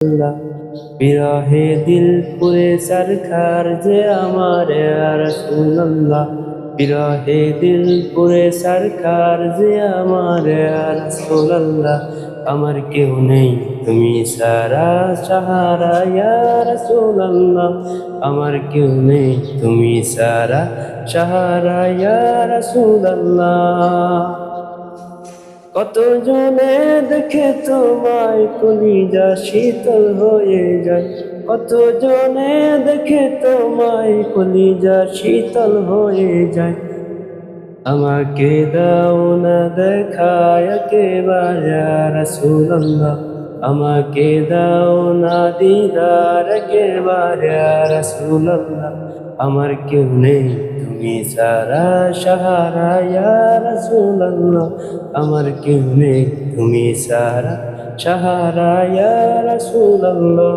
আল্লাহ বিরহে দিল পুরে সরকার যে আমার ইয়া রাসূলুল্লাহ বিরহে দিল পুরে সরকার যে আমার ইয়া রাসূলুল্লাহ আমার কেউ নেই তুমি সারা সাহারা ইয়া রাসূলুল্লাহ আমার কেউ নেই তুমি সারা সাহারা ইয়া রাসূলুল্লাহ কত জনে দেখে তোমায় কলিজা শীতল হয়ে যায় কত জনে দেখে তোমায় কলিজা শীতল হয়ে যায় আমাকে দাও না দেখায় একেবারে ইয়া রাসূলুল্লাহ আমাকে দাও না দিদার একেবারে ইয়া রাসূলুল্লাহ আমার কেউ নেই তুমি সারা সাহারা ইয়া রাসূলুল্লাহ আমার কেউ নেই তুমি সারা সাহারা ইয়া রাসূলুল্লাহ